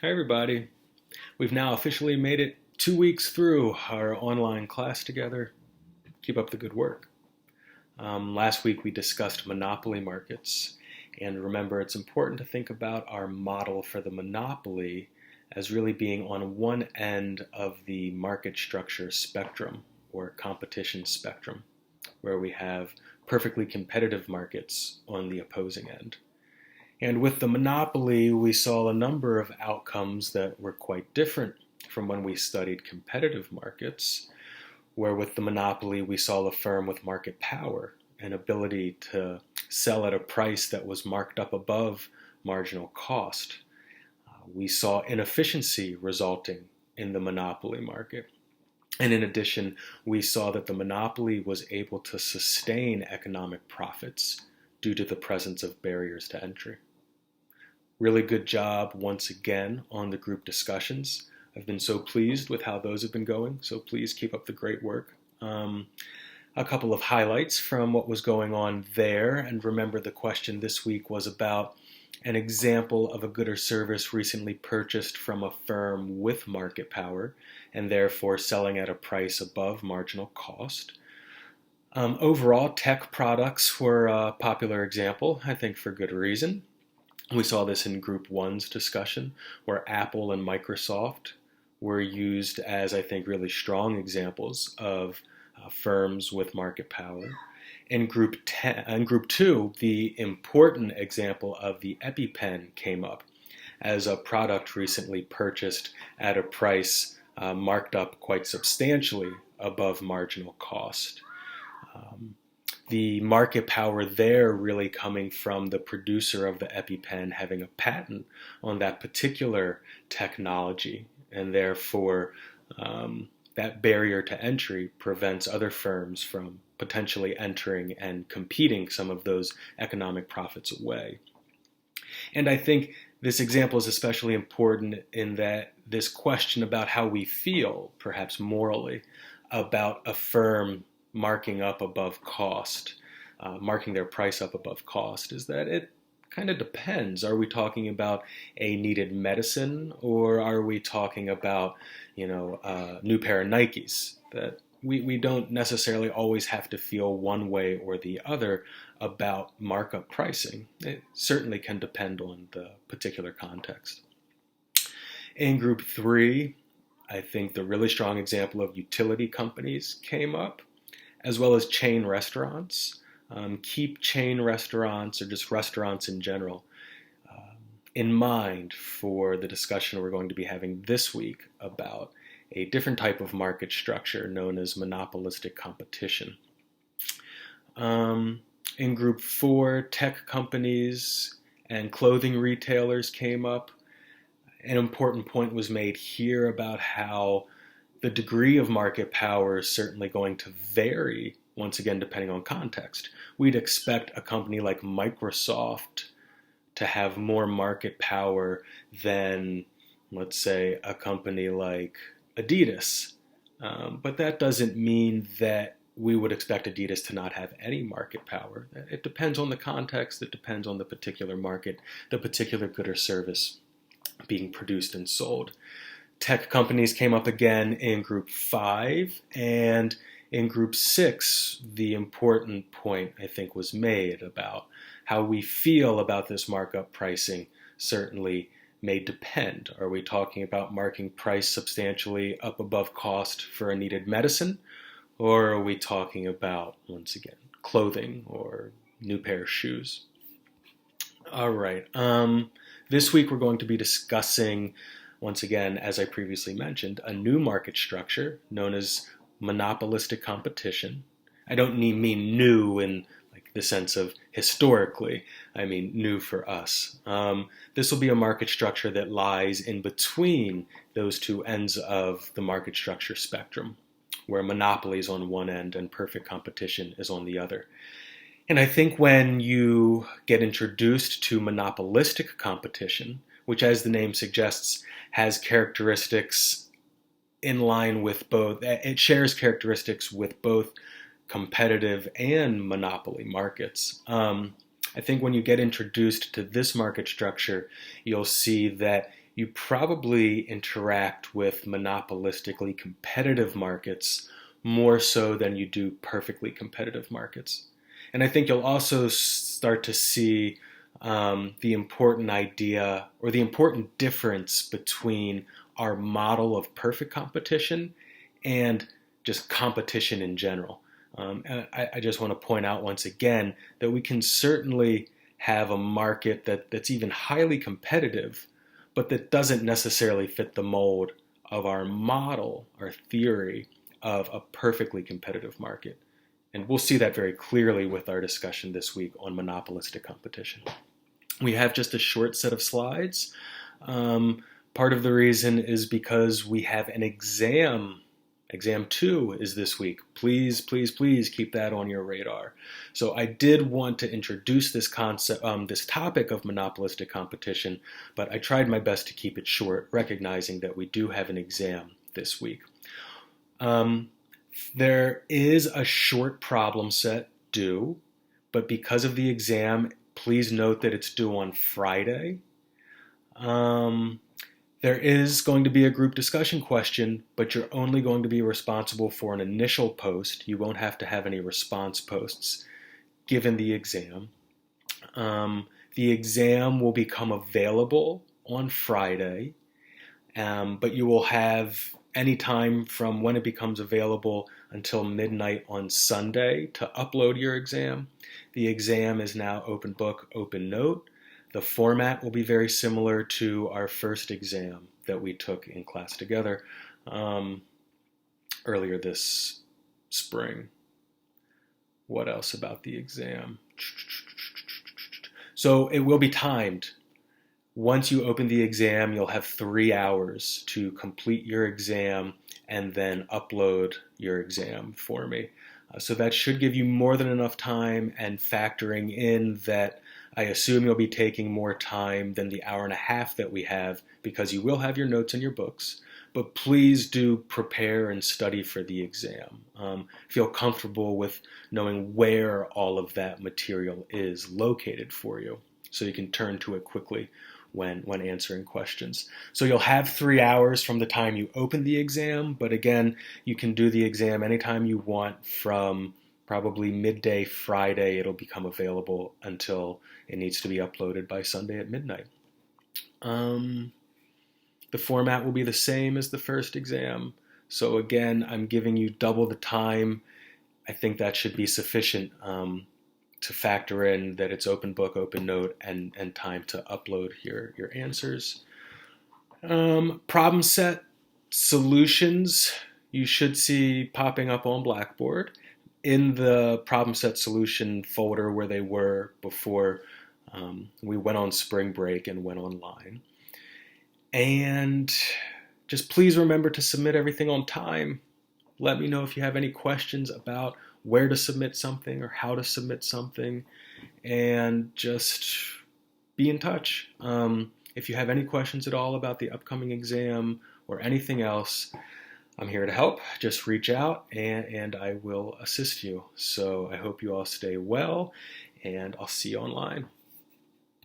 Hi, everybody. We've now officially made it 2 weeks through our online class together. Keep up the good work. Last week we discussed monopoly markets. And remember, it's important to think about our model for the monopoly as really being on one end of the market structure spectrum or competition spectrum, where we have perfectly competitive markets on the opposing end. And with the monopoly, we saw a number of outcomes that were quite different from when we studied competitive markets, where with the monopoly, we saw a firm with market power, an ability to sell at a price that was marked up above marginal cost. We saw inefficiency resulting in the monopoly market. And in addition, we saw that the monopoly was able to sustain economic profits due to the presence of barriers to entry. Really good job once again on the group discussions. I've been so pleased with how those have been going, so please keep up the great work. A couple of highlights from what was going on there, and remember the question this week was about an example of a good or service recently purchased from a firm with market power and therefore selling at a price above marginal cost. Overall, tech products were a popular example, I think for good reason. We saw this in Group 1's discussion, where Apple and Microsoft were used as, I think, really strong examples of firms with market power. In Group 2, the important example of the EpiPen came up as a product recently purchased at a price marked up quite substantially above marginal cost. The market power there really coming from the producer of the EpiPen having a patent on that particular technology, and therefore that barrier to entry prevents other firms from potentially entering and competing some of those economic profits away. And I think this example is especially important in that this question about how we feel, perhaps morally, about a firm marking up above cost, marking their price up above cost, is that it kind of depends. Are we talking about a needed medicine, or are we talking about, a new pair of Nikes? That we don't necessarily always have to feel one way or the other about markup pricing. It certainly can depend on the particular context. In Group 3, I think the really strong example of utility companies came up, as well as chain restaurants. Keep chain restaurants or just restaurants in general in mind for the discussion we're going to be having this week about a different type of market structure known as monopolistic competition. In Group 4, tech companies and clothing retailers came up. An important point was made here about how the degree of market power is certainly going to vary, once again, depending on context. We'd expect a company like Microsoft to have more market power than, let's say, a company like Adidas. But that doesn't mean that we would expect Adidas to not have any market power. It depends on the context, it depends on the particular market, the particular good or service being produced and sold. Tech companies came up again in Group 5, and in Group 6, the important point, I think, was made about how we feel about this markup pricing certainly may depend. Are we talking about marking price substantially up above cost for a needed medicine, or are we talking about, once again, clothing or new pair of shoes? All right. This week we're going to be discussing, once again, as I previously mentioned, a new market structure known as monopolistic competition. I don't mean new in the sense of historically. I mean new for us. This will be a market structure that lies in between those two ends of the market structure spectrum, where monopoly is on one end and perfect competition is on the other. And I think when you get introduced to monopolistic competition, which, as the name suggests, has characteristics in line with both, it shares characteristics with both competitive and monopoly markets. I think when you get introduced to this market structure, you'll see that you probably interact with monopolistically competitive markets more so than you do perfectly competitive markets. And I think you'll also start to see the important idea or the important difference between our model of perfect competition and just competition in general. I just want to point out once again that we can certainly have a market that's even highly competitive, but that doesn't necessarily fit the mold of our model, our theory of a perfectly competitive market. And we'll see that very clearly with our discussion this week on monopolistic competition. We have just a short set of slides. Part of the reason is because we have an exam. Exam 2 is this week. Please, please, please keep that on your radar. So I did want to introduce this concept, this topic of monopolistic competition, but I tried my best to keep it short, recognizing that we do have an exam this week. There is a short problem set due, but because of the exam, please note that it's due on Friday. There is going to be a group discussion question, but you're only going to be responsible for an initial post. You won't have to have any response posts given the exam. The exam will become available on Friday, but you will have any time from when it becomes available until midnight on Sunday to upload your exam. The exam is now open book, open note. The format will be very similar to our first exam that we took in class together earlier this spring. What else about the exam? So it will be timed. Once you open the exam, you'll have 3 hours to complete your exam and then upload your exam for me. So that should give you more than enough time, and factoring in that I assume you'll be taking more time than the hour and a half that we have, because you will have your notes in your books. But please do prepare and study for the exam. Feel comfortable with knowing where all of that material is located for you, so you can turn to it quickly when answering questions. So you'll have 3 hours from the time you open the exam, but again, you can do the exam anytime you want from probably midday Friday. It'll become available until it needs to be uploaded by Sunday at midnight. The format will be the same as the first exam. So again, I'm giving you double the time. I think that should be sufficient to factor in that it's open book, open note, and time to upload your answers. Problem set solutions you should see popping up on Blackboard in the problem set solution folder where they were before we went on spring break and went online. And just please remember to submit everything on time. Let me know if you have any questions about where to submit something or how to submit something, and just be in touch. If you have any questions at all about the upcoming exam or anything else, I'm here to help. Just reach out and I will assist you. So I hope you all stay well, and I'll see you online.